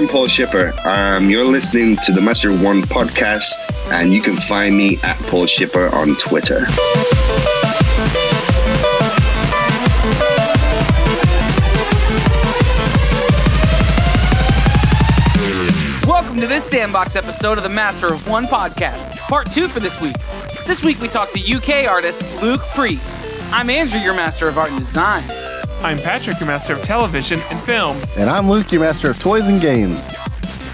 I'm Paul Shipper. You're listening to the Master One podcast, and you can find me at Paul Shipper on Twitter. Welcome to this Sandbox episode of the Master of One podcast, part 2 for this week. This week we talk to UK artist Luke Preece. I'm Andrew, your Master of Art and Design. I'm Patrick, your Master of Television and Film. And I'm Luke, your Master of Toys and Games.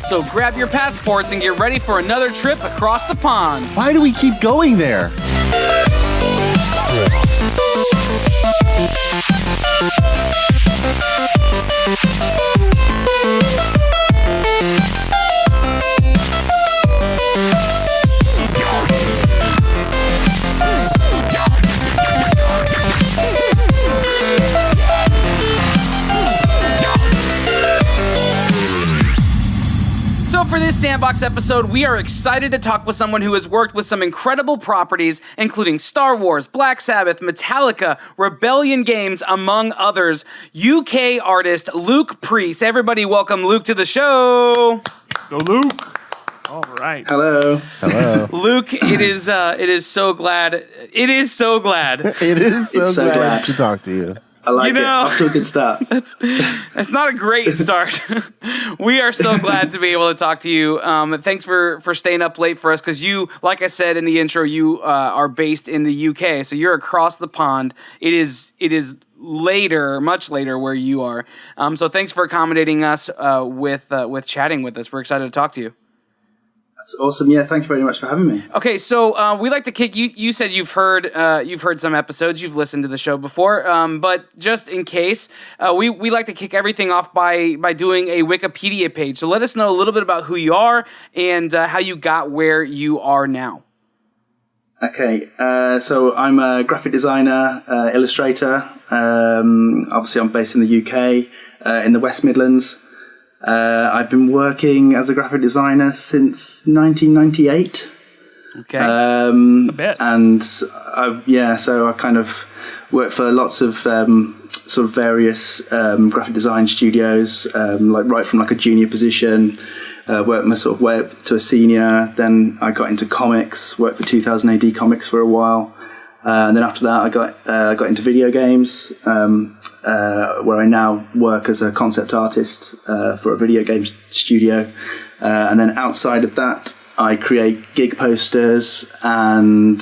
So grab your passports and get ready for another trip across the pond. Why do we keep going there? So for this Sandbox episode, we are excited to talk with someone who has worked with some incredible properties, including Star Wars, Black Sabbath, Metallica, Rebellion Games, among others. UK artist Luke Preece. Everybody welcome Luke to the show. Go, Luke. All right. Hello. Hello. Luke, it is so glad so glad to talk to you. I like it. Off to a good start. That's not a great start. We are so glad to be able to talk to you. Thanks for staying up late for us because you, like I said in the intro, you are based in the UK, so you're across the pond. It is later, much later where you are. So thanks for accommodating us with chatting with us. We're excited to talk to you. That's awesome. Yeah, thank you very much for having me. Okay, so we like to kick you. You said you've heard some episodes, you've listened to the show before, but just in case, we like to kick everything off by doing a Wikipedia page. So let us know a little bit about who you are and how you got where you are now. Okay, so I'm a graphic designer, illustrator. Obviously, I'm based in the UK, in the West Midlands. I've been working as a graphic designer since 1998. Okay, a bit. And so I kind of worked for lots of sort of various graphic design studios, like right from like a junior position, worked my sort of way up to a senior. Then I got into comics, worked for 2000 AD Comics for a while, and then after that I got into video games. Where I now work as a concept artist for a video game studio. And then outside of that, I create gig posters and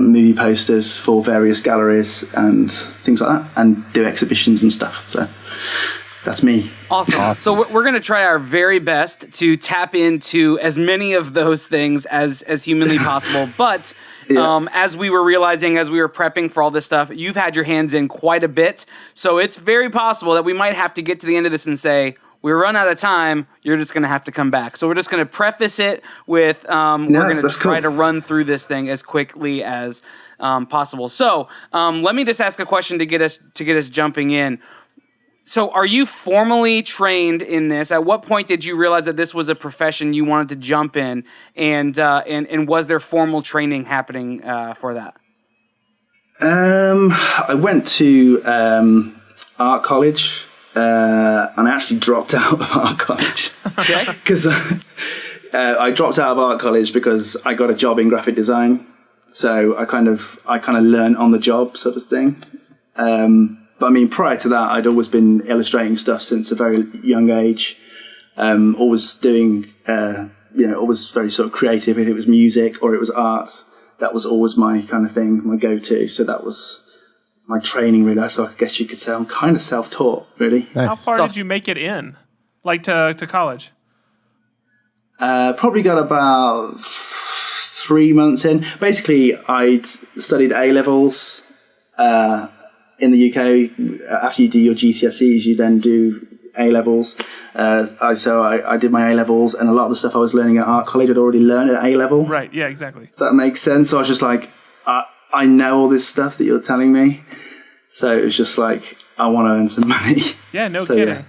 movie posters for various galleries and things like that, and do exhibitions and stuff. So that's me. Awesome. So we're going to try our very best to tap into as many of those things as humanly possible. But as we were realizing, as we were prepping for all this stuff, you've had your hands in quite a bit. So it's very possible that we might have to get to the end of this and say, we run out of time, you're just going to have to come back. So we're just going to preface it with we're going to try to run through this thing as quickly as possible. So let me just ask a question to get us jumping in. So are you formally trained in this? At what point did you realize that this was a profession you wanted to jump in? And was there formal training happening for that? I went to art college, and I actually dropped out of art college. Okay. Because I dropped out of art college because I got a job in graphic design. So I kind of learned on the job sort of thing. But I mean, prior to that, I'd always been illustrating stuff since a very young age. Always doing, always very sort of creative. If it was music or it was art, that was always my kind of thing, my go-to. So that was my training, really. So I guess you could say I'm kind of self-taught, really. Nice. How far did you make it in, like to college? Probably got about 3 months in. Basically, I'd studied A-levels, in the UK, after you do your GCSEs, you then do A-levels. So I did my A-levels, and a lot of the stuff I was learning at art college I'd already learned at A-level. Right, yeah, exactly. If that makes sense. So I was just like, I know all this stuff that you're telling me. So it was just like, I want to earn some money. Yeah, no kidding. Yeah.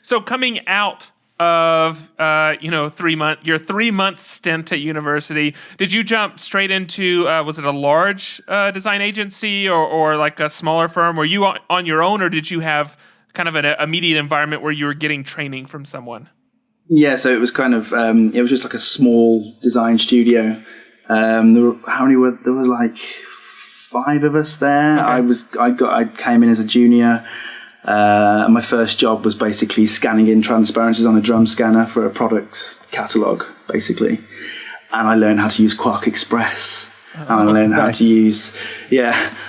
So coming out of your 3 month stint at university, did you jump straight into was it a large design agency or like a smaller firm? Were you on your own, or did you have kind of an immediate environment where you were getting training from someone? Yeah, so it was kind of it was just like a small design studio. There were like 5 of us there. Okay. I came in as a junior. My first job was basically scanning in transparencies on a drum scanner for a product catalog, basically. And I learned how to use Quark Express. And I learned how to use,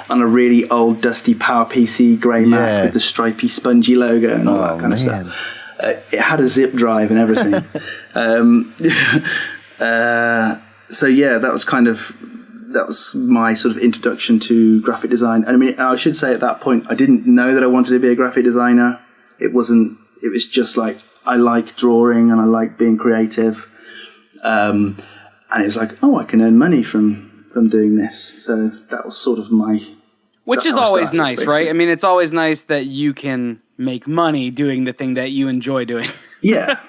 on a really old dusty PowerPC grey Mac with the stripy spongy logo and all that kind of stuff. It had a zip drive and everything. That was my sort of introduction to graphic design. And I mean, I should say at that point, I didn't know that I wanted to be a graphic designer. It was just like, I like drawing and I like being creative. And it was like, I can earn money from doing this. So that was sort of which is always nice, basically. Right? I mean, it's always nice that you can make money doing the thing that you enjoy doing. Yeah.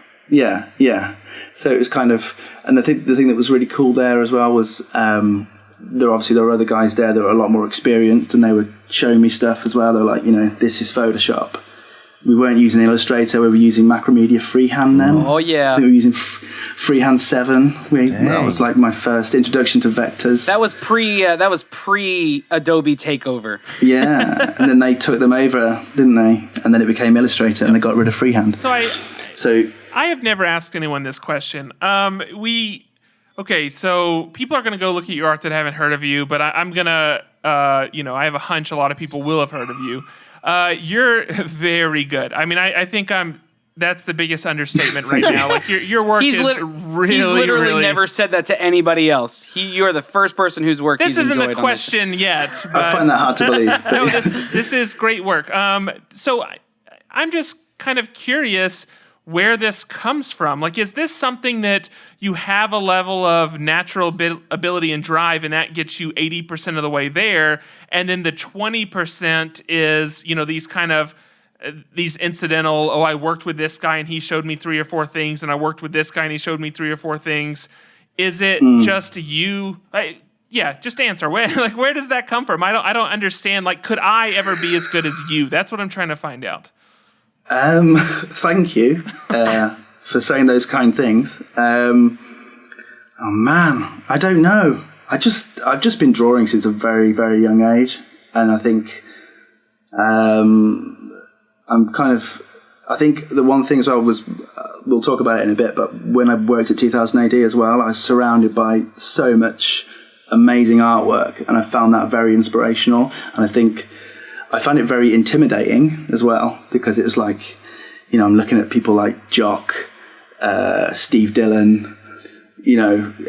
So it was kind of, and I think the thing that was really cool there as well was there were other guys there that were a lot more experienced, and they were showing me stuff as well. They were like, this is Photoshop. We weren't using Illustrator. We were using Macromedia Freehand then. Oh, yeah. I think we were using Freehand 7. That was like my first introduction to vectors. That was pre Adobe takeover. Yeah, and then they took them over, didn't they? And then it became Illustrator, and they got rid of Freehand. So I have never asked anyone this question. So people are going to go look at your art that haven't heard of you, but I'm going to, I have a hunch a lot of people will have heard of you. You're very good. I mean, I think that's the biggest understatement right now. Like your work is really, he's literally really never said that to anybody else. You are the first person whose work he's enjoyed. This isn't the question yet. But I find that hard to believe. No, this is great work. So I'm just kind of curious where this comes from. Like, is this something that you have a level of natural ability and drive, and that gets you 80% of the way there, and then the 20% is, these kind of these incidental, I worked with this guy and he showed me 3 or 4 things, and I worked with this guy and he showed me 3 or 4 things. Is it just you? Just answer. Where does that come from? I don't understand. Like, could I ever be as good as you? That's what I'm trying to find out. Thank you for saying those kind things. Oh man, I don't know. I've just been drawing since a very, very young age, and I think I think the one thing as well was, we'll talk about it in a bit, but when I worked at 2000 AD as well, I was surrounded by so much amazing artwork, and I found that very inspirational. And I think I found it very intimidating as well, because it was like, I'm looking at people like Jock, Steve Dillon,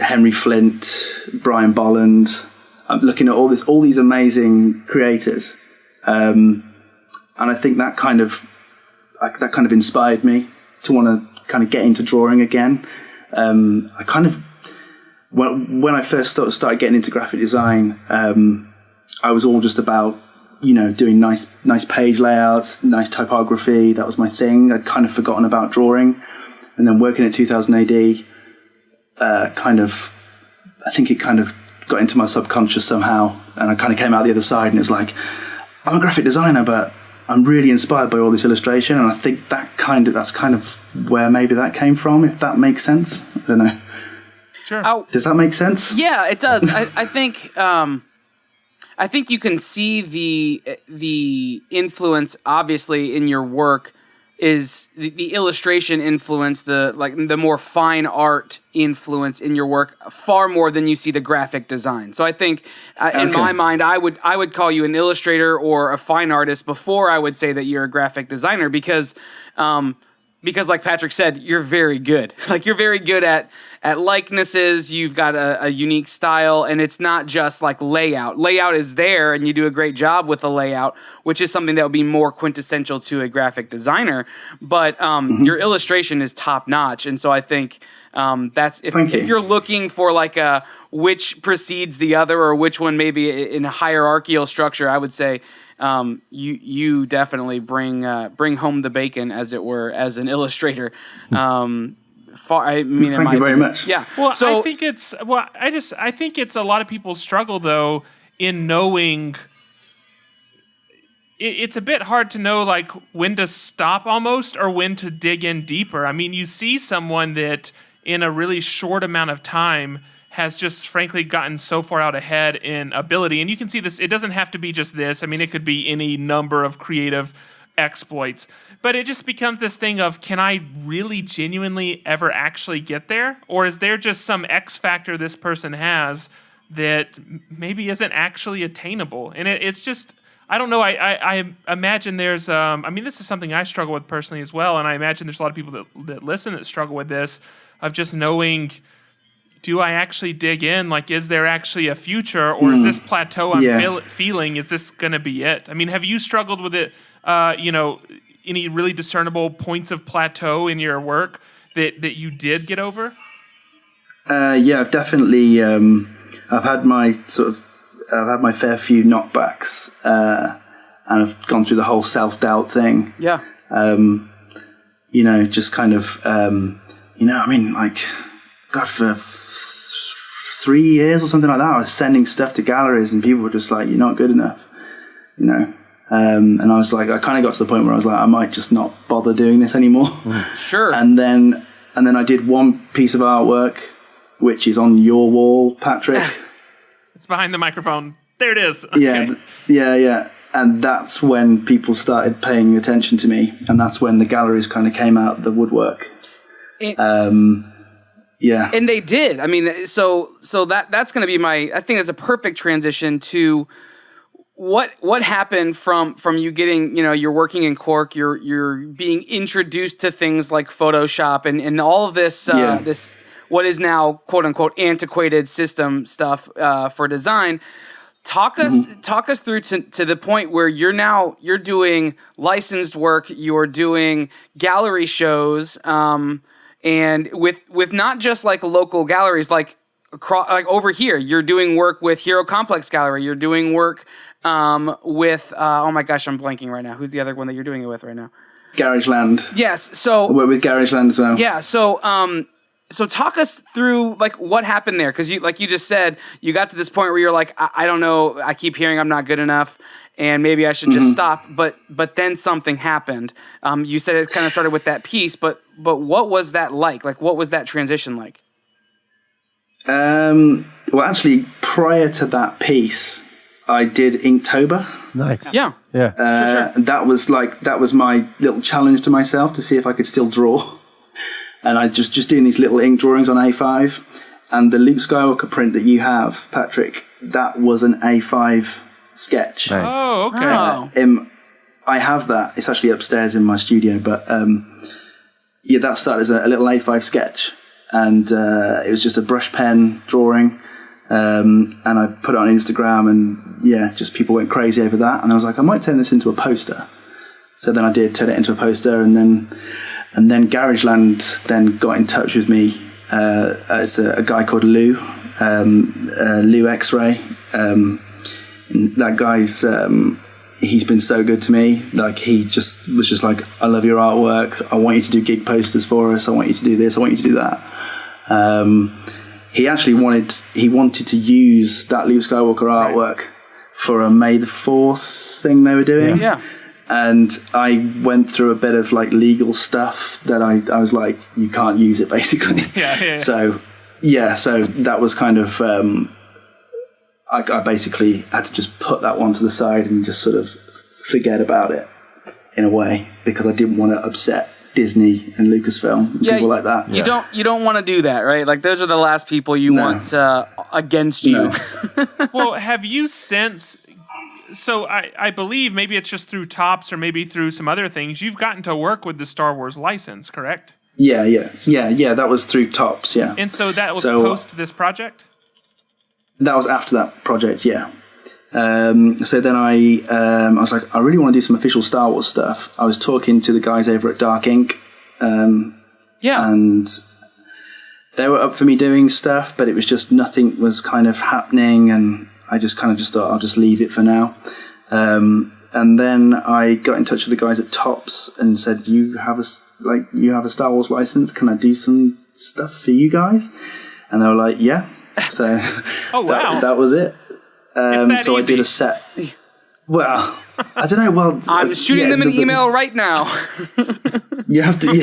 Henry Flint, Brian Bolland. I'm looking at all these amazing creators. And I think that kind of inspired me to want to kind of get into drawing again. When I first started getting into graphic design, I was all just about, doing nice page layouts, nice typography. That was my thing. I'd kind of forgotten about drawing. And then working at 2000 AD, I think it kind of got into my subconscious somehow. And I kind of came out the other side, and it was like, I'm a graphic designer, but I'm really inspired by all this illustration. And I think that's kind of where maybe that came from, if that makes sense. I don't know. Sure. Does that make sense? Yeah, it does. I think you can see the influence, obviously, in your work is the illustration influence, the more fine art influence in your work far more than you see the graphic design. So I think in my mind, I would call you an illustrator or a fine artist before I would say that you're a graphic designer, because like Patrick said, you're very good. Like, you're very good at likenesses. You've got a unique style, and it's not just like layout. Layout is there, and you do a great job with the layout, which is something that would be more quintessential to a graphic designer. But your illustration is top notch, and so I think that's if you're looking for like a which precedes the other, or which one maybe in a hierarchical structure, I would say you definitely bring home the bacon, as it were, as an illustrator. Thank you very much. Yeah. Well, so, I think it's a lot of people struggle though in knowing it's a bit hard to know like when to stop almost or when to dig in deeper. I mean, you see someone that in a really short amount of time has just frankly gotten so far out ahead in ability. And you can see this, it doesn't have to be just this. I mean, it could be any number of creative exploits. But it just becomes this thing of, can I really genuinely ever actually get there? Or is there just some X factor this person has that maybe isn't actually attainable? And it's just, I don't know. I imagine there's, I mean, this is something I struggle with personally as well. And I imagine there's a lot of people that listen that struggle with this, of just knowing, do I actually dig in? Like, is there actually a future, or is this plateau I'm feeling, is this going to be it? I mean, have you struggled with it, any really discernible points of plateau in your work that you did get over? Yeah, I've definitely, I've had my fair few knockbacks, and I've gone through the whole self-doubt thing. Yeah. Just kind of, I mean, like, God, for 3 years or something like that, I was sending stuff to galleries and people were just like, you're not good enough, and I was like, I kind of got to the point where I was like, I might just not bother doing this anymore. Sure. And then I did one piece of artwork, which is on your wall, Patrick. It's behind the microphone. There it is. Okay. Yeah. And that's when people started paying attention to me. And that's when the galleries kind of came out the woodwork. Yeah. And they did. I mean, so that's going to be I think that's a perfect transition to what happened from you getting, you're working in Cork, you're being introduced to things like Photoshop and all of this, this what is now quote unquote antiquated system stuff for design. Talk us through to the point where you're doing licensed work, you're doing gallery shows, and with not just like local galleries, like over here, you're doing work with Hero Complex Gallery. You're doing work with oh my gosh, I'm blanking right now. Who's the other one that you're doing it with right now? Garageland. Yes. So I work with Garageland as well. Yeah. So talk us through like what happened there, because you just said you got to this point where you're like, I don't know, I keep hearing I'm not good enough, and maybe I should just stop. But then something happened. You said it kind of started with that piece, but what was that like? Like, what was that transition like? Well, actually, prior to that piece, I did Inktober. Nice. Yeah. Yeah. Sure. That was my little challenge to myself to see if I could still draw. And I just doing these little ink drawings on A5. And the Luke Skywalker print that you have, Patrick, that was an A5 sketch. Nice. Oh, okay. I have that. It's actually upstairs in my studio. But that started as a little A5 sketch. And it was just a brush pen drawing. And I put it on Instagram, and just people went crazy over that. And I was like, I might turn this into a poster. So then I did turn it into a poster, and then Garageland then got in touch with me. It's a guy called Lou X-Ray. That guy's he's been so good to me. Like, he just was just like, I love your artwork. I want you to do gig posters for us. I want you to do this. I want you to do that. He actually wanted to use that Luke Skywalker artwork for a May the 4th thing they were doing. Yeah. And I went through a bit of like legal stuff that I was like, you can't use it, basically. Yeah. So that was kind of, I basically had to just put that one to the side and just sort of forget about it in a way, because I didn't want to upset Disney and Lucasfilm and people like that. You don't want to do that, right? Like, those are the last people you want against you. No. Well, have you since... So I believe maybe it's just through Topps or maybe through some other things, you've gotten to work with the Star Wars license, correct? Yeah. That was through Topps, yeah. And so that was post this project? That was after that project, yeah. So then I was like, I really want to do some official Star Wars stuff. I was talking to the guys over at Dark Ink. And they were up for me doing stuff, but it was just nothing was kind of happening, and I just thought I'll just leave it for now. And then I got in touch with the guys at Topps and said, you have a Star Wars license. Can I do some stuff for you guys? And they were like, yeah. So oh, wow. that was it. So easy. I did a set. Well, I don't know. Well, I'm shooting them an email right now. You have to.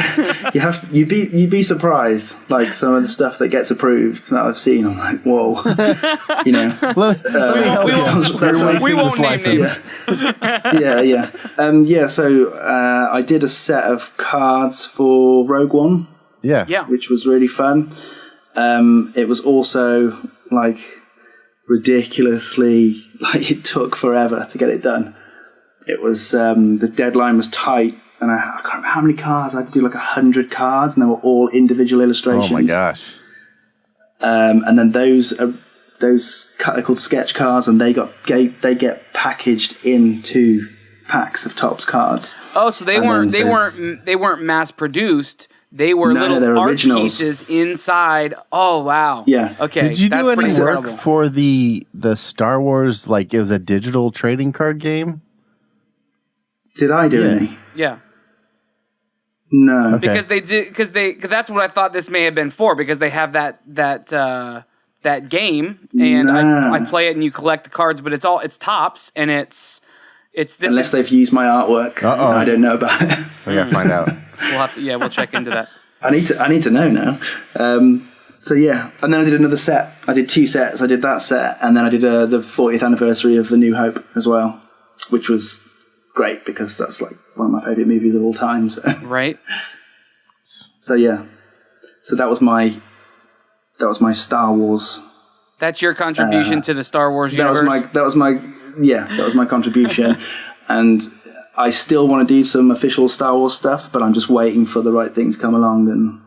You'd be surprised. Like some of the stuff that gets approved that I've seen, I'm like, whoa. You know, we won't name names. Yeah. So I did a set of cards for Rogue One. Yeah. Which was really fun. It was also like ridiculously, like it took forever to get it done. It was the deadline was tight. And I can't remember how many cards. I had to do like 100 cards, and they were all individual illustrations. Oh my gosh! And then those they're called sketch cards, and they get packaged into packs of Topps cards. Oh, so they weren't mass produced. They were little art originals. pieces inside. Oh wow! Yeah. Okay. Did you do any work incredible. for the Star Wars? Like it was a digital trading card game. Did I do any? Yeah. No, because because that's what I thought this may have been for, because they have that game, and I play it and you collect the cards, but it's Topps, and it's this. Unless they've used my artwork, I don't know about it. We gotta find out. We'll check into that. I need to know now. So yeah, and then I did another set. I did 2 sets. I did that set, and then I did the 40th anniversary of A New Hope as well, which was great because that's like one of my favorite movies of all time. So. Right. So yeah, so that was my Star Wars. That's your contribution to the Star Wars universe. That was my contribution, and I still want to do some official Star Wars stuff, but I'm just waiting for the right thing to come along. And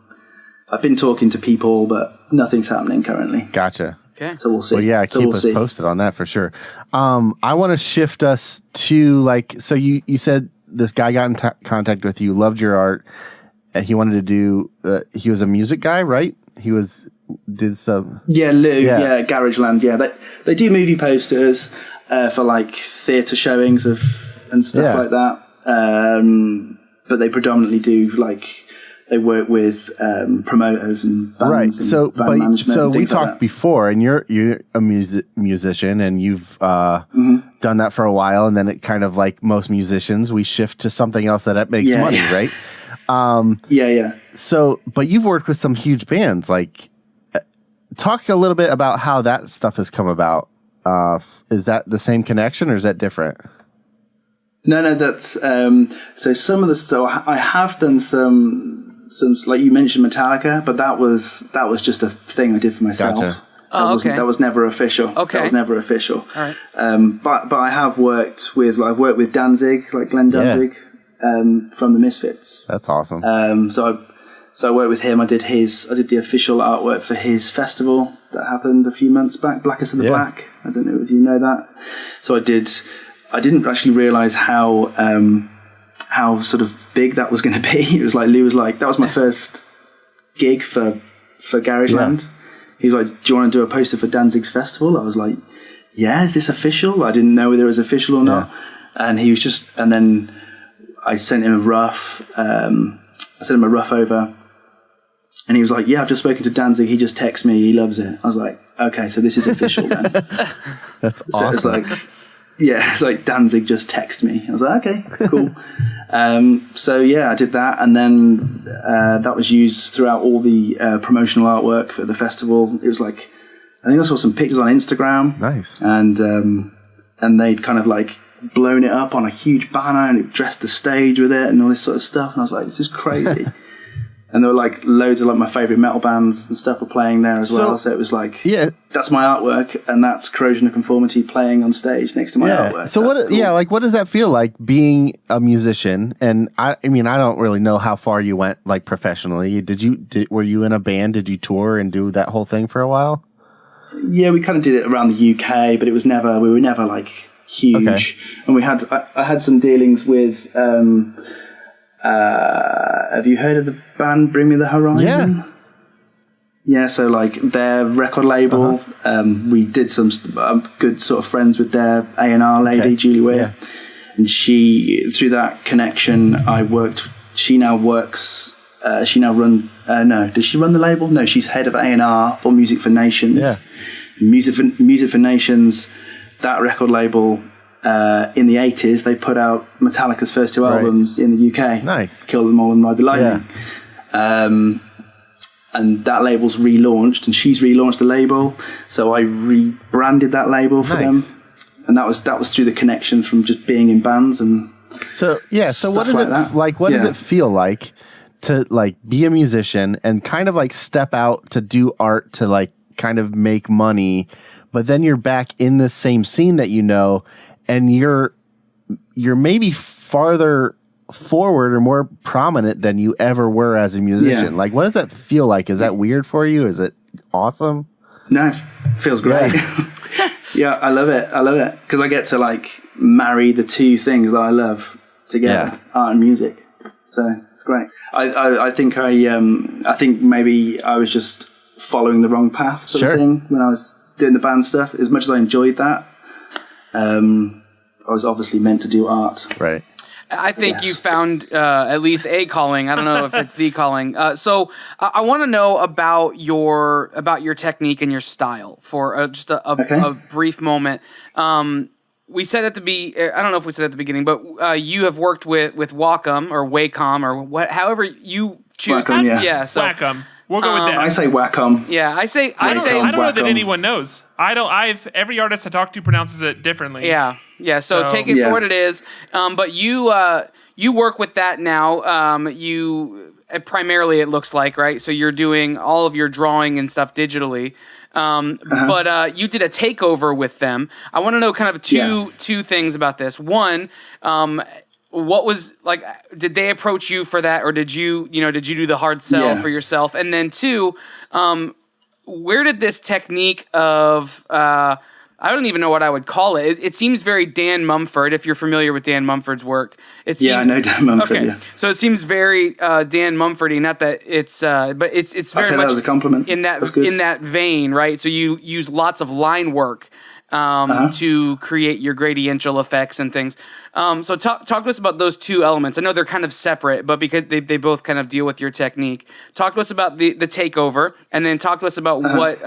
I've been talking to people, but nothing's happening currently. Gotcha. Okay. So we'll see. Well, yeah, keep us posted on that for sure. I want to shift us to so you said this guy got in contact with you, loved your art, and he wanted to do. He was a music guy, right? Did some. Yeah, Lou. Yeah, Garageland. Yeah, they do movie posters for like theatre showings and stuff like that. But they predominantly do they work with promoters and bands, right? And so, band management. So we like talked before, and you're a musician, and you've done that for a while, and then it kind of like most musicians, we shift to something else that makes money, right? Yeah. So, but you've worked with some huge bands. Like, talk a little bit about how that stuff has come about. Is that the same connection, or is that different? No, that's so some of the stuff I have done some like you mentioned Metallica, but that was just a thing I did for myself. Gotcha. That was never official. Okay. That was never official. All right. But I have worked with Danzig, like Glenn Danzig, from the Misfits. That's awesome. So I worked with him. I did the official artwork for his festival that happened a few months back, Blackest of the Black. I don't know if you know that. So I didn't actually realize how sort of big that was going to be. It was like Lou was like, that was my first gig for Garageland. He was like, do you want to do a poster for Danzig's festival? I was like, yeah, is this official? I didn't know whether it was official or not. And he was and then I sent him a rough. I sent him a rough over, and he was like, yeah, I've just spoken to Danzig. He just texted me. He loves it. I was like, okay, so this is official then. That's so awesome. It's like Danzig just texted me. I was like, okay, cool. So yeah, I did that, and then that was used throughout all the promotional artwork for the festival. It was like, I think I saw some pictures on Instagram. Nice. And they'd kind of like blown it up on a huge banner, and it dressed the stage with it and all this sort of stuff. And I was like, this is crazy. And there were like loads of like my favorite metal bands and stuff were playing there as well. So it was like, that's my artwork, and that's Corrosion of Conformity playing on stage next to my artwork. So that's cool. what does that feel like being a musician? And I mean, I don't really know how far you went like professionally. Were you in a band? Did you tour and do that whole thing for a while? Yeah, we kind of did it around the UK, but we were never like huge. Okay. And I had some dealings with. Have you heard of the band Bring Me the Horizon? Yeah, so like their record label, we did some good sort of friends with their A&R lady, Julie Weir. Yeah. And through that connection, she now works, does she run the label? No, she's head of A&R for Music for Nations. Yeah. Music for Nations, that record label in the 80s, they put out Metallica's first 2 albums in the UK. Nice. Kill Them All and Ride the Lightning. Yeah. And that label's relaunched, and she's relaunched the label. So I rebranded that label for them. And that was through the connection from just being in bands and so what does like it that. like? What does it feel like to like be a musician and kind of like step out to do art to like kind of make money, but then you're back in the same scene that you know, and you're maybe farther forward or more prominent than you ever were as a musician. Like, what does that feel like? Is that weird for you? Is it awesome? No, it feels great. Yeah, I love it because I get to like marry the two things that I love together, art and music. So it's great. I think maybe I was just following the wrong path sort of thing when I was doing the band stuff. As much as I enjoyed that, I was obviously meant to do art. Right. I think you found at least a calling. I don't know if it's the calling. So I want to know about your technique and your style for just a brief moment. We said at the I don't know if we said at the beginning, but you have worked with Wacom or Wacom or however you choose. Wacom, yeah. So Wacom. We'll go with that. I say Wacom. Yeah, I say. I don't know that Wacom. anyone knows. Every artist I talk to pronounces it differently. Yeah. So take it for what it is. But you work with that now. You primarily it looks like, right? So you're doing all of your drawing and stuff digitally. But you did a takeover with them. I want to know kind of two things about this. One, what was like? Did they approach you for that, or did you do the hard sell for yourself? And then two, where did this technique of I don't even know what I would call it. It seems very Dan Mumford, if you're familiar with Dan Mumford's work. I know Dan Mumford. Okay. Yeah. So it seems very Dan Mumfordy. Not that it's, but it's very much that was a compliment. in that vein, right? So you use lots of line work to create your gradiential effects and things. So talk to us about those two elements. I know they're kind of separate, but because they both kind of deal with your technique. Talk to us about the takeover, and then talk to us about what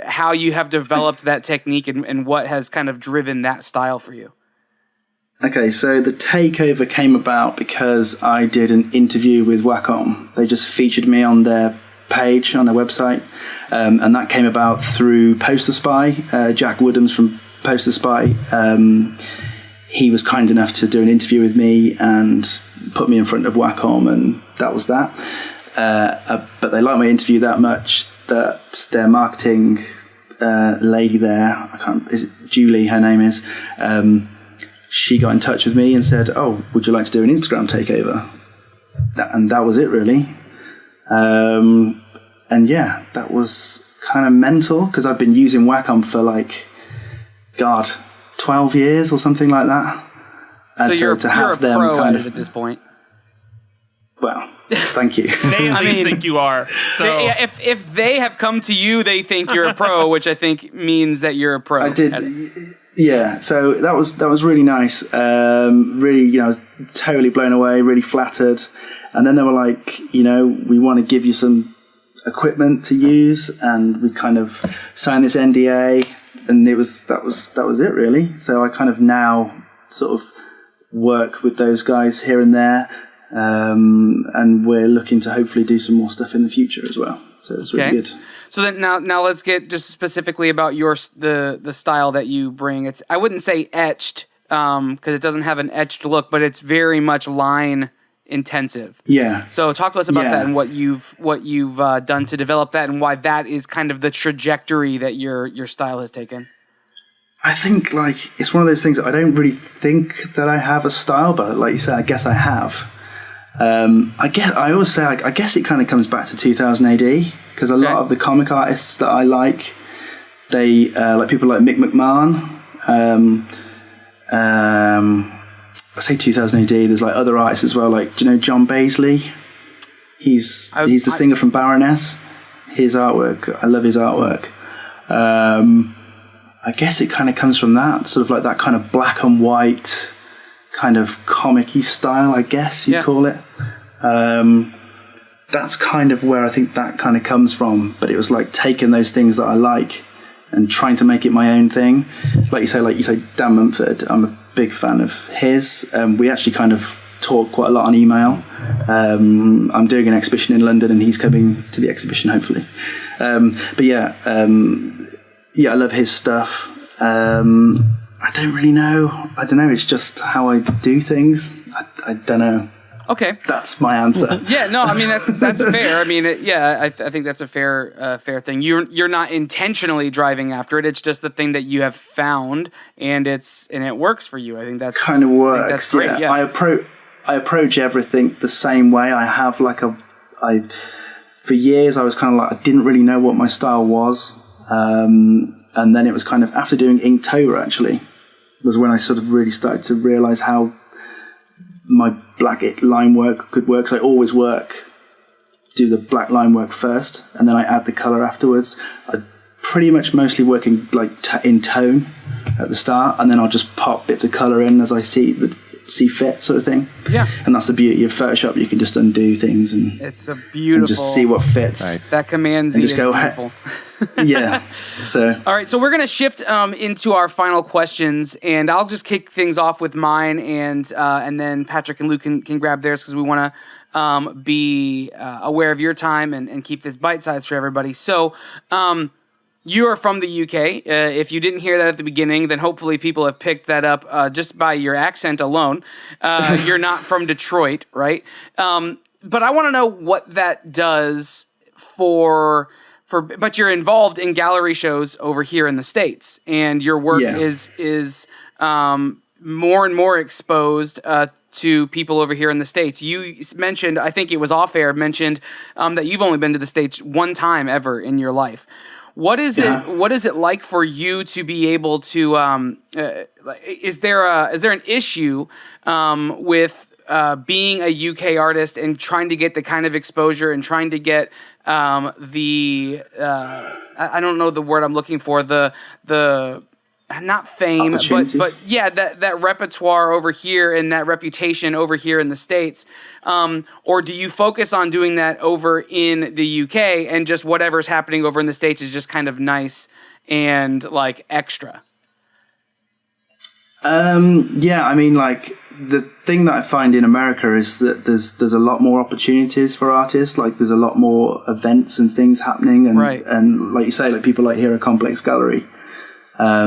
how you have developed that technique and what has kind of driven that style for you. Okay, so the takeover came about because I did an interview with Wacom. They just featured me on their page, on their website, and that came about through Poster Spy. Jack Woodhams from Poster Spy, he was kind enough to do an interview with me and put me in front of Wacom, and that was that. But they liked my interview that much that their marketing lady there, is it Julie, her name is, she got in touch with me and said, "Oh, would you like to do an Instagram takeover?" And that was it, really. And yeah, that was kind of mental because I've been using Wacom for 12 years or something like that. And so you're a pro kind of at this point. Well, thank you. They at least think you are. So if they have come to you, they think you're a pro, which I think means that you're a pro. I did. Yeah, so that was really nice. Really, I was totally blown away, really flattered. And then they were like, we want to give you some equipment to use, and we kind of signed this NDA, and that was it really. So I kind of now sort of work with those guys here and there, and we're looking to hopefully do some more stuff in the future as well. So it's really good. So then now let's get just specifically about the style that you bring. I wouldn't say etched because it doesn't have an etched look, but it's very much line intensive. Yeah. So talk to us about that and what you've done to develop that, and why that is kind of the trajectory that your style has taken. I think it's one of those things that I don't really think that I have a style, but like you said, I guess I have. I always say I guess it kind of comes back to 2000 AD because a lot of the comic artists that I like, they like people like Mick McMahon. I say 2000 AD. There's other artists as well, do you know John Baisley? He's the singer from Baroness. His artwork, I love his artwork. I guess it kind of comes from that sort of that kind of black and white kind of comic-y style, I guess you'd call it. That's kind of where I think that kind of comes from. But it was taking those things that I like and trying to make it my own thing. Like you say, Dan Mumford, I'm a big fan of his. We actually kind of talk quite a lot on email. I'm doing an exhibition in London, and he's coming to the exhibition hopefully. I love his stuff. I don't really know. I don't know. It's just how I do things. I don't know. Okay, that's my answer. Yeah, no, I mean that's fair. I mean, I think that's a fair thing. You're not intentionally driving after it. It's just the thing that you have found, and it works for you. I think that's kind of works. That's great. Yeah. I approach everything the same way. I have for years I was kind of like, I didn't really know what my style was, and then it was kind of after doing Inktober actually was when I sort of really started to realize how my black line work could work. So I always do the black line work first, and then I add the color afterwards. I pretty much mostly work in in tone at the start, and then I'll just pop bits of color in as I see fit, sort of thing. Yeah, and that's the beauty of Photoshop. You can just undo things, and it's a beautiful. And just see what fits. Nice. That Command Z is beautiful. Yeah. So. All right. So we're gonna shift into our final questions, and I'll just kick things off with mine, and then Patrick and Luke can grab theirs because we want to be aware of your time and keep this bite-sized for everybody. So. You are from the UK. If you didn't hear that at the beginning, then hopefully people have picked that up just by your accent alone. You're not from Detroit, right? But I want to know what that does but you're involved in gallery shows over here in the States, and your work is more and more exposed to people over here in the States. You mentioned, I think it was off air, that you've only been to the States one time ever in your life. What is it like for you to be able to? Is there an issue with being a UK artist and trying to get the kind of exposure and trying to get I don't know the word I'm looking for, the not fame, but yeah, that repertoire over here and that reputation over here in the States, or do you focus on doing that over in the UK and just whatever's happening over in the States is just kind of nice and like extra? Yeah, I mean, like the thing that I find in America is that there's a lot more opportunities for artists. Like there's a lot more events and things happening, and right. And like you say, like people like Hero Complex Gallery. I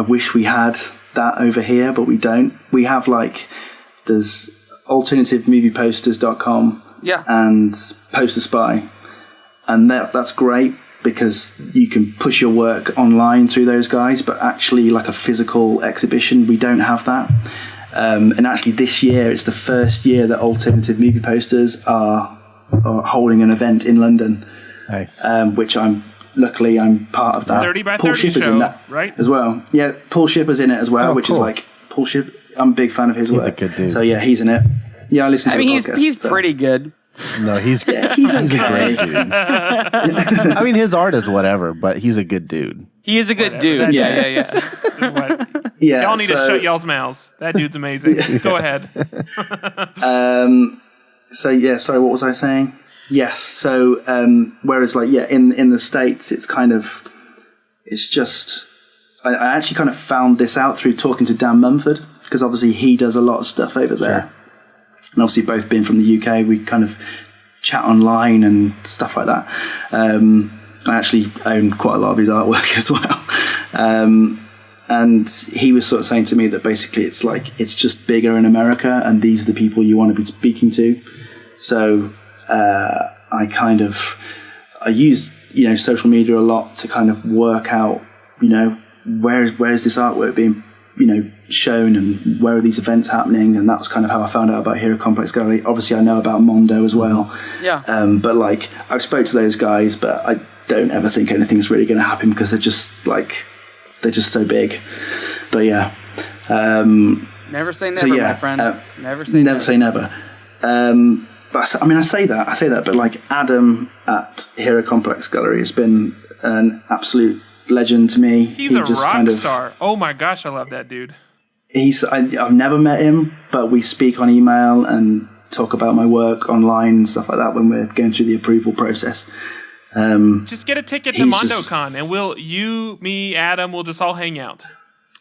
wish we had that over here, but we don't. We have there's alternativemovieposters.com and Poster Spy, and that's great because you can push your work online through those guys, but actually like a physical exhibition, we don't have that. And actually this year, it's the first year that Alternative Movie Posters are holding an event in London. Nice. Which luckily I'm part of that. 30 by 30 Paul Shipper's show, in that right? as well. Yeah, Paul Shipper's in it as well, which cool. is like Paul Shipper. I'm a big fan of his work. He's a good dude. So yeah, he's in it. Yeah, I listen to the podcast. He's pretty good. No, he's a great dude. I mean, his art is whatever, but he's a good dude. He is a good dude. Yeah. Yeah, y'all need to shut y'all's mouths. That dude's amazing. Go ahead. Sorry, what was I saying? Yes. So, whereas in the States, it's just, I actually kind of found this out through talking to Dan Mumford, because obviously he does a lot of stuff over there. Sure. And obviously both being from the UK, we kind of chat online and stuff like that. I actually own quite a lot of his artwork as well. And he was sort of saying to me that basically it's just bigger in America, and these are the people you want to be speaking to. So I use social media a lot to kind of work out where is this artwork being shown, and where are these events happening. And that was kind of how I found out about Hero Complex Gallery. Obviously I know about Mondo as well. Yeah. But I've spoke to those guys, but I don't ever think anything's really going to happen because they're just so big. But yeah. Never say never, my friend. Never say never. But I say that, but Adam at Hero Complex Gallery has been an absolute legend to me. He's a rock star. Oh my gosh, I love that dude. I've never met him, but we speak on email and talk about my work online and stuff like that when we're going through the approval process. Just get a ticket to he's MondoCon, and me, Adam, we'll just all hang out.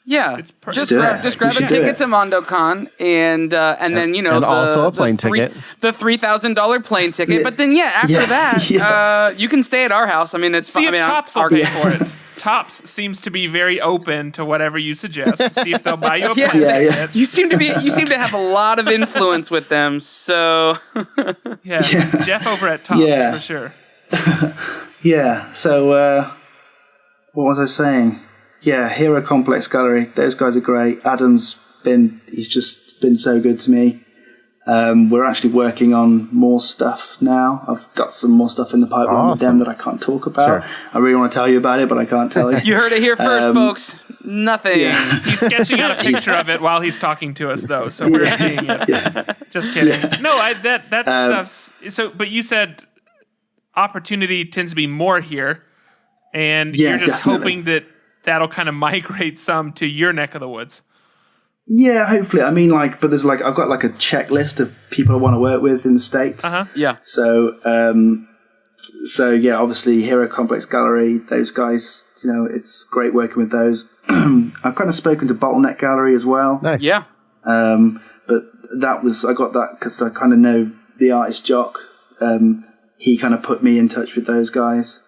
Yeah, It's just perfect. grab a ticket to MondoCon, and then and also a plane ticket, the $3,000 plane ticket. Yeah. But then after that, you can stay at our house. I mean, it's see fine. if Tops will pay for it. Tops seems to be very open to whatever you suggest. See if they'll buy you a plane ticket. You seem to have a lot of influence with them. So Jeff over at Tops for sure. Yeah. So what was I saying? Yeah, Hero Complex Gallery. Those guys are great. Adam's he's just been so good to me. We're actually working on more stuff now. I've got some more stuff in the pipeline with them that I can't talk about. Sure. I really want to tell you about it, but I can't tell you. You heard it here first, folks. Nothing. Yeah. He's sketching out a picture of it while he's talking to us, though, so we're seeing it. Yeah. Just kidding. Yeah. No, that stuff's... So, but you said opportunity tends to be more here, and you're just hoping that that'll kind of migrate some to your neck of the woods. Yeah, hopefully. I mean, I've got a checklist of people I want to work with in the States. Uh-huh. Yeah. So obviously Hero Complex Gallery, those guys, it's great working with those. I've kind of spoken to Bottleneck Gallery as well. Nice. Yeah. But I got that because I kind of know the artist Jock. He kind of put me in touch with those guys.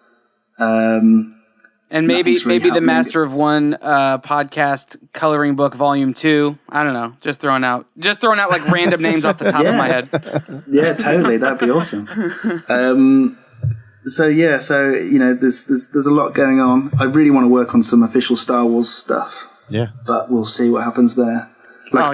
And maybe the Master of One podcast coloring book volume 2. I don't know. Just throwing out like random names off the top of my head. Yeah, totally. That'd be awesome. So there's a lot going on. I really want to work on some official Star Wars stuff. Yeah. But we'll see what happens there.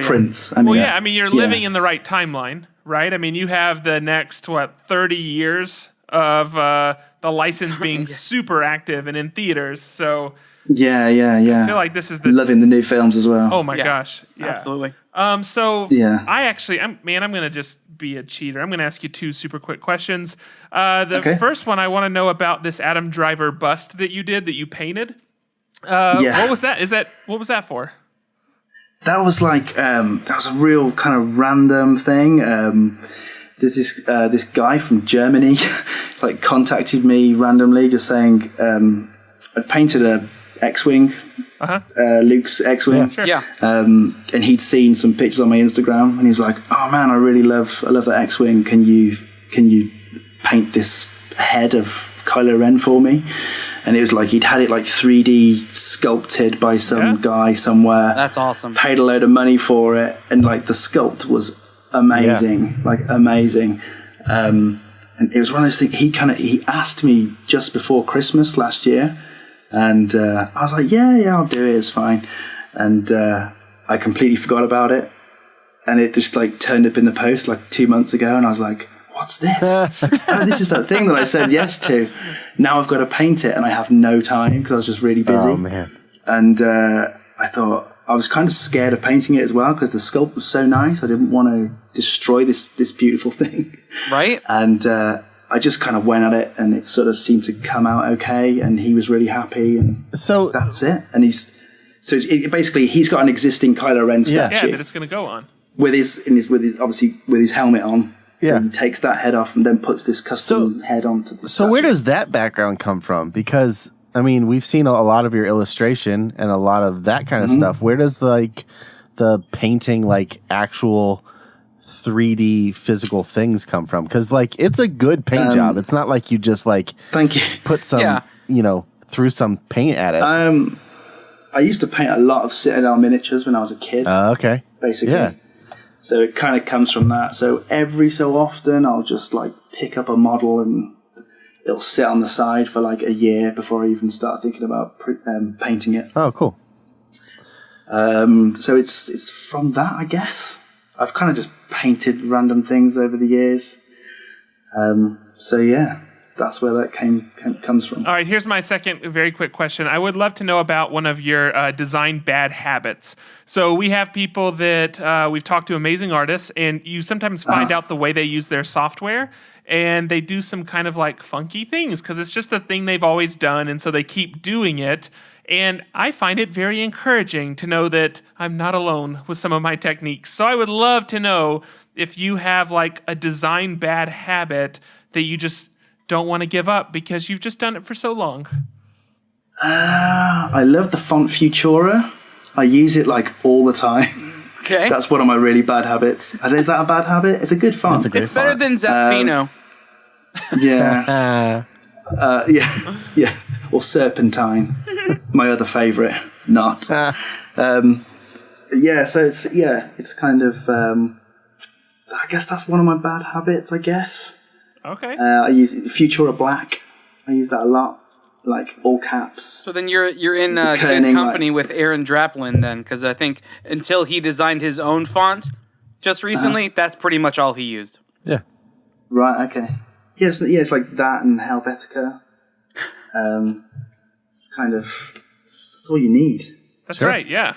Prince. I mean, you're living in the right timeline, right? I mean, you have the next 30 years of the license being super active and in theaters. So yeah. I feel like this is loving the new films as well. Oh my gosh, yeah, absolutely. I'm gonna just be a cheater. I'm gonna ask you 2 super quick questions. The first one, I want to know about this Adam Driver bust that you painted. What was that? What was that for? That was that was a real kind of random thing. There's this guy from Germany contacted me randomly just saying I'd painted a X-Wing, Luke's X-Wing. Yeah, sure. And he'd seen some pictures on my Instagram and he was like, "Oh man, I love that X-Wing. Can you paint this head of Kylo Ren for me?" And it was he'd had it 3D sculpted by some guy somewhere. That's awesome. Paid a load of money for it, and the sculpt was amazing, amazing. And it was one of those things. He asked me just before Christmas last year, and I was like, yeah, I'll do it. It's fine. And I completely forgot about it, and it just turned up in the post 2 months ago, and I was like, what's this? This is that thing that I said yes to. Now I've got to paint it, and I have no time because I was just really busy. Oh man! And I thought. I was kind of scared of painting it as well because the sculpt was so nice. I didn't want to destroy this beautiful thing. Right. And I just kind of went at it, and it sort of seemed to come out okay. And he was really happy, and so that's it. And basically he's got an existing Kylo Ren statue. that it's going to go on with his helmet on. Yeah. So he takes that head off and then puts this custom head onto the statue. So where does that background come from? Because I mean, we've seen a lot of your illustration and a lot of that kind of stuff. Where does the painting, actual 3D physical things come from? Because it's a good paint job. It's not like you just thank you put some threw some paint at it. I used to paint a lot of Citadel miniatures when I was a kid. Okay, basically. Yeah. So it kind of comes from that. So every so often, I'll just pick up a model and it'll sit on the side for a year before I even start thinking about painting it. Oh, cool. So it's from that, I guess. I've kind of just painted random things over the years. So yeah, that's where that comes from. All right, here's my second very quick question. I would love to know about one of your design bad habits. So we have people that we've talked to, amazing artists, and you sometimes find out the way they use their software, and they do some kind of funky things because it's just the thing they've always done, and so they keep doing it. And I find it very encouraging to know that I'm not alone with some of my techniques. So I would love to know if you have a design bad habit that you just don't want to give up because you've just done it for so long? I love the font Futura. I use it like all the time. Okay. That's one of my really bad habits. Is that a bad habit? It's a good font. It's better than Zapfino. Yeah. Yeah. Or Serpentine, my other favourite. Not. So it's kind of. I guess that's one of my bad habits. I guess. Okay. I use Futura Black. I use that a lot, like all caps. So then you're in good company with Aaron Draplin then, because I think until he designed his own font just recently, that's pretty much all he used. Yeah. Right. Okay. Yes. Yeah. It's like that and Helvetica. It's kind of that's all you need. That's right. Yeah.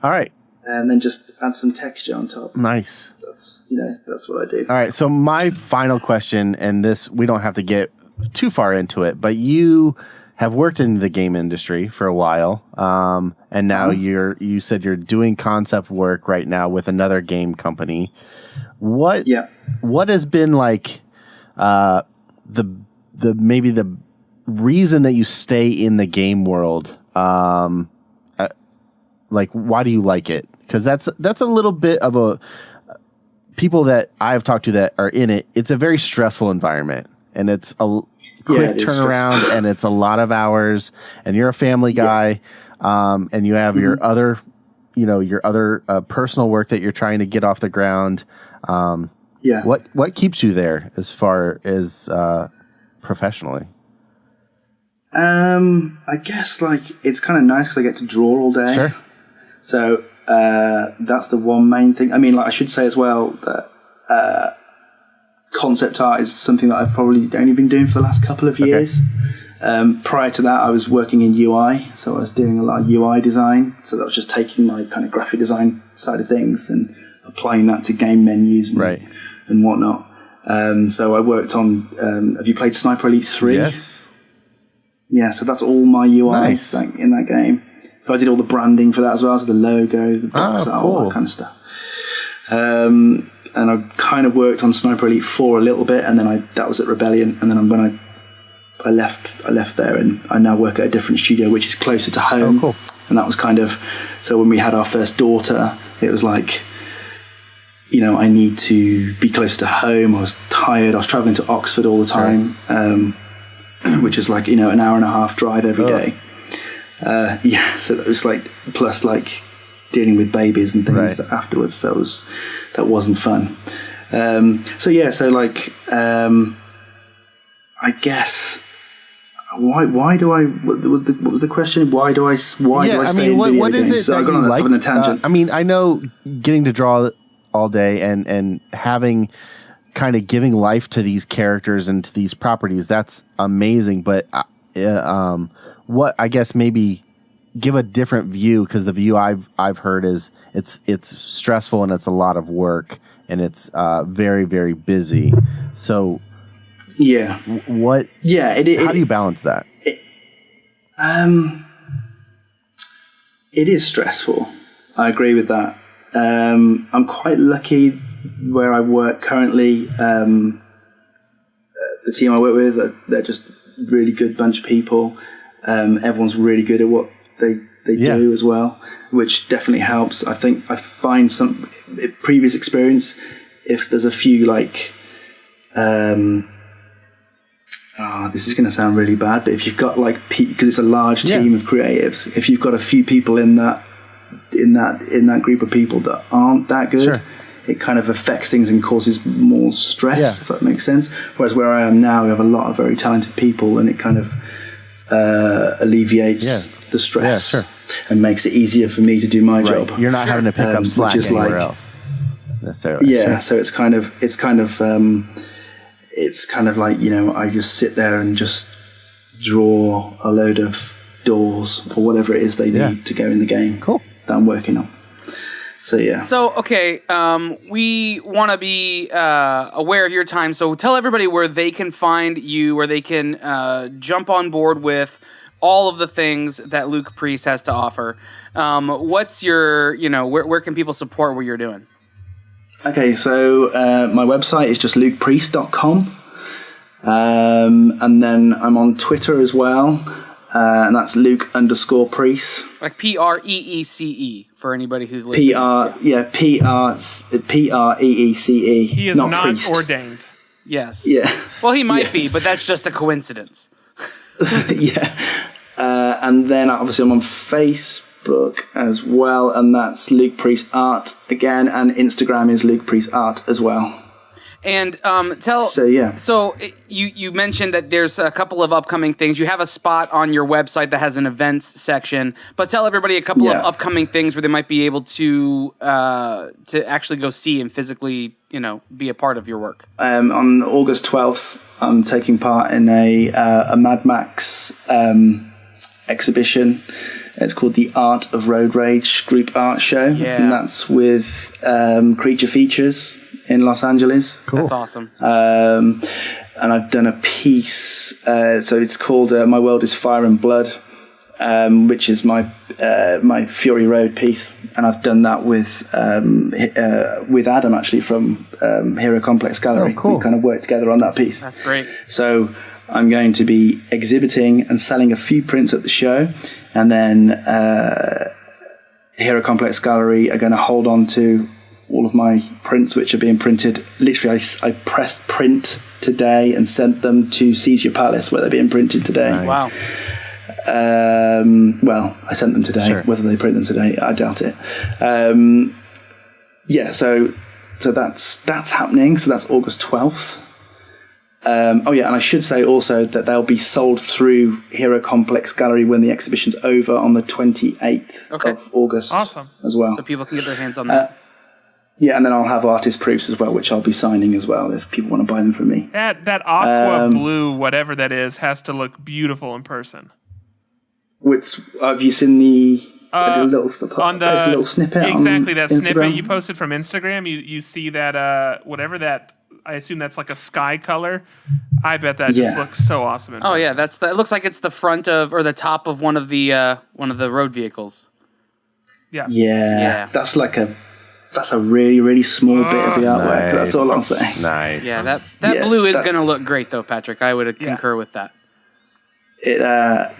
All right. And then just add some texture on top. Nice. That's what I do. All right. So my final question, and this we don't have to get too far into it, but you have worked in the game industry for a while, and now you said you're doing concept work right now with another game company. What has been like the maybe the reason that you stay in the game world? Like, why do you like it? Because that's a little bit of a people that I've talked to that are in it. It's a very stressful environment, and it's a quick turnaround, and it's a lot of hours. And you're a family guy, and you have your other, personal work that you're trying to get off the ground. What keeps you there as far as professionally? I guess like it's kind of nice because I get to draw all day. Sure. So that's the one main thing. I mean, like I should say as well that concept art is something that I've probably only been doing for the last couple of years. Prior to that, I was working in UI, so I was doing a lot of UI design. So that was just taking my kind of graphic design side of things and applying that to game menus and whatnot. So I worked on. Have you played Sniper Elite 3? Yes. Yeah, so that's all my UI in that game. So I did all the branding for that as well, so the logo, the box art, all that kind of stuff. And I kind of worked on Sniper Elite 4 a little bit, and then that was at Rebellion. And then when I left there, and I now work at a different studio, which is closer to home. Oh, cool. And that was kind of, so when we had our first daughter, it was like, I need to be closer to home. I was tired. I was traveling to Oxford all the time, which is like, an hour and a half drive every day. So that was like, plus like dealing with babies and things afterwards. That wasn't fun. I guess why do I? What was the question? Why do I stay in video games? So I got on a tangent. I know getting to draw all day and having kind of giving life to these characters and to these properties, that's amazing. But what I guess maybe give a different view, because the view I've heard is it's stressful and it's a lot of work and it's very, very busy. So how do you balance that? It is stressful. I agree with that. I'm quite lucky where I work currently. The team I work with, they're just really good bunch of people. Everyone's really good at what they do as well, which definitely helps. I think I find some previous experience, if there's a few like this is going to sound really bad, but if you've got like because it's a large team of creatives, if you've got a few people in that group of people that aren't that good, it kind of affects things and causes more stress, if that makes sense. Whereas where I am now, we have a lot of very talented people, and it kind of alleviates the stress and makes it easier for me to do my job. You're not having to pick up slack anywhere else necessarily. So it's kind of like, I just sit there and just draw a load of doors or whatever it is they need to go in the game that I'm working on. So okay, we want to be aware of your time. So tell everybody where they can find you, where they can jump on board with all of the things that Luke Preece has to offer. What's your, where can people support what you're doing? Okay, so my website is just lukepreece.com. And then I'm on Twitter as well, and that's Luke_Preece. Like Preece for anybody who's listening. Preece. He is not priest. ordained. Yes. Yeah. Well, he might be, but that's just a coincidence. Yeah. And then obviously I'm on Facebook as well, and that's Luke Preece Art again, and Instagram is Luke Preece Art as well. And So you mentioned that there's a couple of upcoming things. You have a spot on your website that has an events section, but tell everybody a couple of upcoming things where they might be able to actually go see and physically, be a part of your work. On August 12th, I'm taking part in a Mad Max exhibition. It's called the Art of Road Rage Group Art Show, and that's with Creature Features in Los Angeles. Cool. That's awesome. And I've done a piece, so it's called My World is Fire and Blood, which is my Fury Road piece, and I've done that with Adam actually from Hero Complex Gallery. Oh, cool. We kind of worked together on that piece. That's great. So I'm going to be exhibiting and selling a few prints at the show, and then Hero Complex Gallery are going to hold on to all of my prints, which are being printed. Literally, I pressed print today and sent them to Caesar Palace, where they're being printed today. Nice. Wow. Well, I sent them today. Sure. Whether they print them today, I doubt it. So that's happening. So that's August 12th. And I should say also that they'll be sold through Hero Complex Gallery when the exhibition's over on the 28th of August. Awesome. As well. So people can get their hands on that. And then I'll have artist proofs as well, which I'll be signing as well if people want to buy them from me. That aqua blue, whatever that is, has to look beautiful in person. Which have you seen the little snippet? Exactly, on that Instagram? snippet you posted from Instagram. You see that whatever that. I assume that's like a sky color. I bet that just looks so awesome in person. Oh yeah, it looks like it's the front of or the top of one of the road vehicles. Yeah. That's a really, really small bit of the artwork. Nice. That's all I'm saying. Nice. Yeah, that blue is going to look great, though, Patrick. I would concur with that. It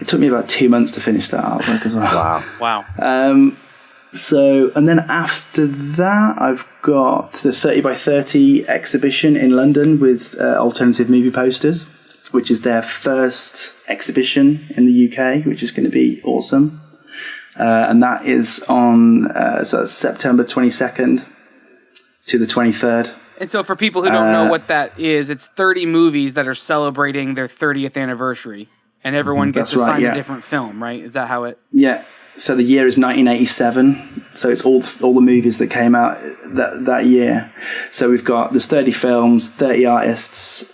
took me about 2 months to finish that artwork as well. Wow. And then after that, I've got the 30 by 30 exhibition in London with alternative movie posters, which is their first exhibition in the UK, which is going to be awesome. And that is on that's September 22nd to the 23rd. And so for people who don't know what that is, it's 30 movies that are celebrating their 30th anniversary, and everyone gets assigned a different film, right? Is that how it... Yeah. So the year is 1987. So it's all the movies that came out that year. So there's 30 films, 30 artists.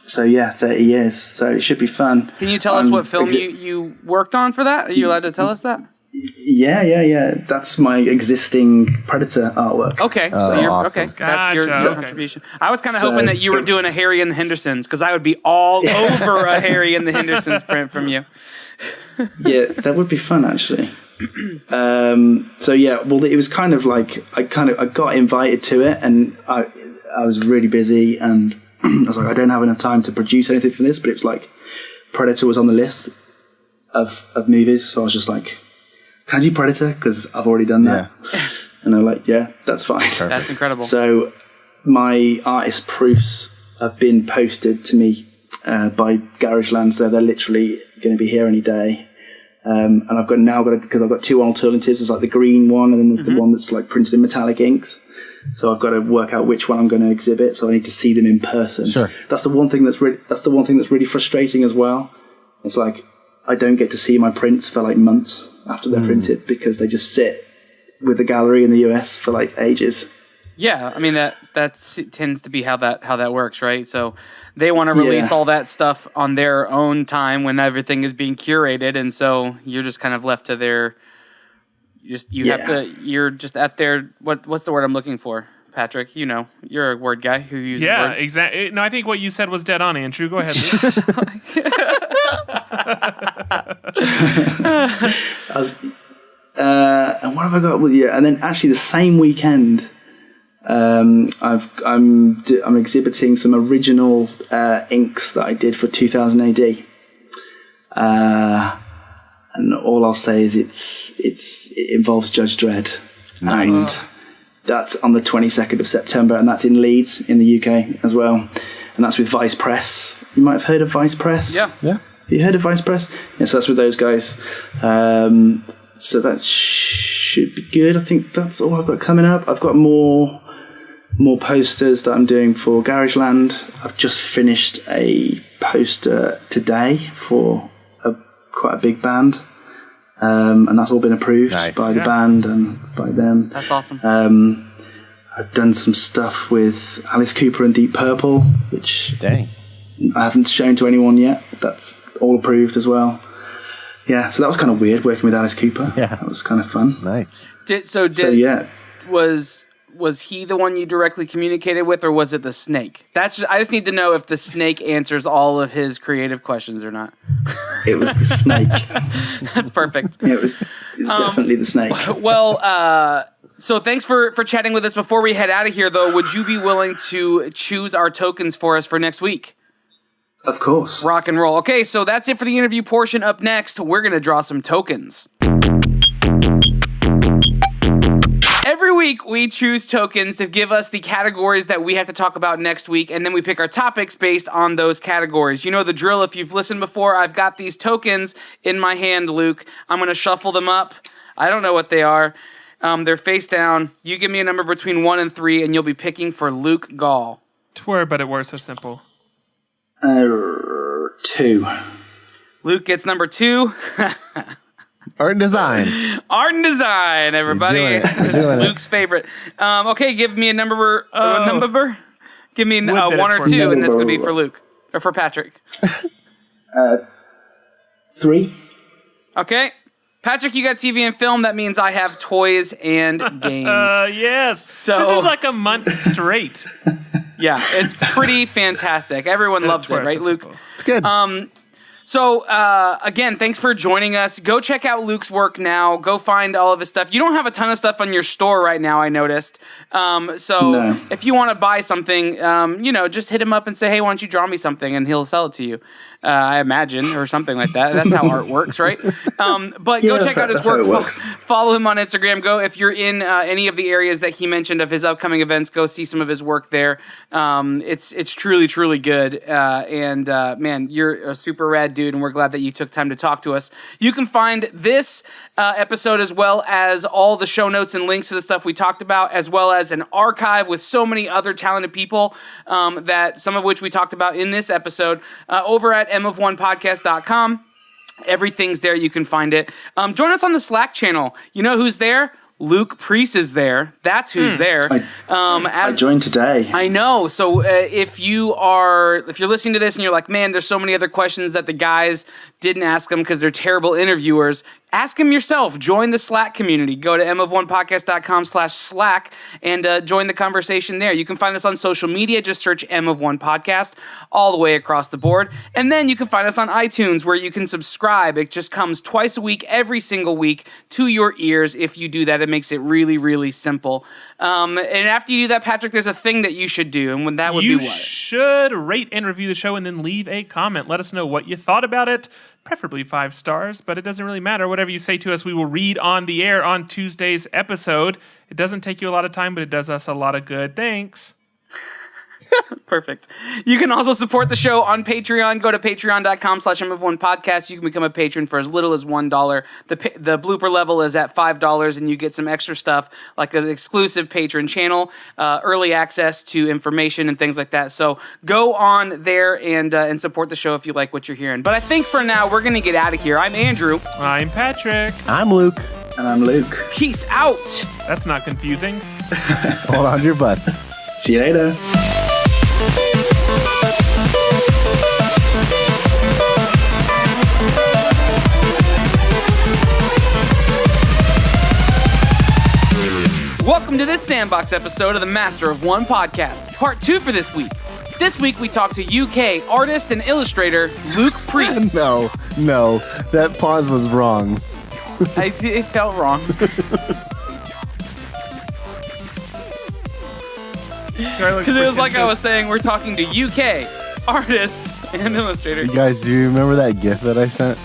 30 years. So it should be fun. Can you tell us what film you worked on for that? Are you allowed to tell us that? Yeah. That's my existing Predator artwork. Okay, so you're awesome. Okay. That's your contribution. I was kind of hoping that you were doing a Harry and the Hendersons, because I would be all over a Harry and the Hendersons print from you. Yeah, that would be fun actually. It was kind of like I got invited to it, and I was really busy, and I was like, I don't have enough time to produce anything for this, but it's like Predator was on the list of movies, so I was just like, can I do Predator? Because I've already done that. Yeah. And they're like, yeah, that's fine. Perfect. That's incredible. So my artist proofs have been posted to me by Garageland, so they're literally going to be here any day. And I've got two alternatives. There's like the green one, and then there's the one that's like printed in metallic inks. So I've got to work out which one I'm going to exhibit. So I need to see them in person. Sure. That's the one thing that's really frustrating as well. It's like I don't get to see my prints for like months after they're printed, because they just sit with the gallery in the US for like ages. Yeah, I mean that tends to be how that works, right? So they want to release all that stuff on their own time when everything is being curated, and so you're just kind of left to their. You're just at their what's the word I'm looking for, Patrick? You know, you're a word guy who uses words. Yeah, exactly. No, I think what you said was dead on, Andrew. Go ahead. And what have I got with you? And then actually the same weekend, I'm exhibiting some original inks that I did for 2000 AD. And all I'll say is it involves Judge Dredd. Nice. And that's on the 22nd of September, and that's in Leeds in the UK as well. And that's with Vice Press. You might have heard of Vice Press. Yeah. Yeah. Have you heard of Vice Press? Yes, that's with those guys. So that should be good. I think that's all I've got coming up. I've got more posters that I'm doing for Garageland. I've just finished a poster today for quite a big band. And that's all been approved by the band and by them. That's awesome. I've done some stuff with Alice Cooper and Deep Purple, which Dang. I haven't shown to anyone yet. That's all approved as well. Yeah, so that was kind of weird working with Alice Cooper. Yeah. That was kind of fun. Nice. Was he the one you directly communicated with, or was it the snake? I just need to know if the snake answers all of his creative questions or not. It was the snake. That's perfect. Yeah, it was definitely the snake. Well, so thanks for chatting with us. Before we head out of here, though, would you be willing to choose our tokens for us for next week? Of course. Rock and roll. Okay, so that's it for the interview portion. Up next, we're going to draw some tokens. Every week, we choose tokens to give us the categories that we have to talk about next week, and then we pick our topics based on those categories. You know the drill. If you've listened before, I've got these tokens in my hand, Luke. I'm going to shuffle them up. I don't know what they are. They're face down. You give me a number between 1 and 3, and you'll be picking for Luke Gall. Twere, but it were so simple. 2. Luke gets number 2. Art and design. Art and design, everybody. It's Luke's favorite. Okay, give me a number. Give me 1 or 2, and that's going to be for Luke. Or for Patrick. 3. Okay. Patrick, you got TV and film. That means I have toys and games. Yes. So, this is like a month straight. Yeah, it's pretty fantastic. Everyone loves it, right, Luke? It's good. So, again, thanks for joining us. Go check out Luke's work now. Go find all of his stuff. You don't have a ton of stuff on your store right now, I noticed. If you want to buy something, just hit him up and say, hey, why don't you draw me something? And he'll sell it to you, I imagine, or something like that. That's how art works, right? But go check out his work. Follow him on Instagram. Go, if you're in any of the areas that he mentioned of his upcoming events, go see some of his work there. It's truly, truly good. Man, you're a super rad dude, and we're glad that you took time to talk to us. You can find this episode as well as all the show notes and links to the stuff we talked about, as well as an archive with so many other talented people that some of which we talked about in this episode over at mof1podcast.com. Everything's there. You can find it. Join us on the Slack channel. You know who's there? Luke Preece is there. That's who's there. I joined today. I know. So if you're listening to this and you're like, man, there's so many other questions that the guys didn't ask them because they're terrible interviewers, ask them yourself. Join the Slack community. Go to mof1podcast.com/Slack and join the conversation there. You can find us on social media. Just search M of One Podcast all the way across the board. And then you can find us on iTunes where you can subscribe. It just comes twice a week, every single week to your ears. If you do that, it makes it really, really simple. And after you do that, Patrick, there's a thing that you should do. And that would be what? You should rate and review the show and then leave a comment. Let us know what you thought about it. Preferably 5 stars, but it doesn't really matter. Whatever you say to us, we will read on the air on Tuesday's episode. It doesn't take you a lot of time, but it does us a lot of good. Thanks. Perfect. You can also support the show on Patreon. Go to patreon.com/mof1podcast. You can become a patron for as little as $1. The blooper level is at $5, and you get some extra stuff like an exclusive patron channel, early access to information and things like that. So go on there and support the show if you like what you're hearing. But I think for now, we're going to get out of here. I'm Andrew. I'm Patrick. I'm Luke. And I'm Luke. Peace out. That's not confusing. Hold on to your butt. See you later. Welcome to this Sandbox episode of the Master of One podcast, part 2 for this week. This week we talk to UK artist and illustrator Luke Preece. No, that pause was wrong. It felt wrong. Because it was like I was saying, we're talking to UK artist and illustrator. You guys, do you remember that GIF that I sent?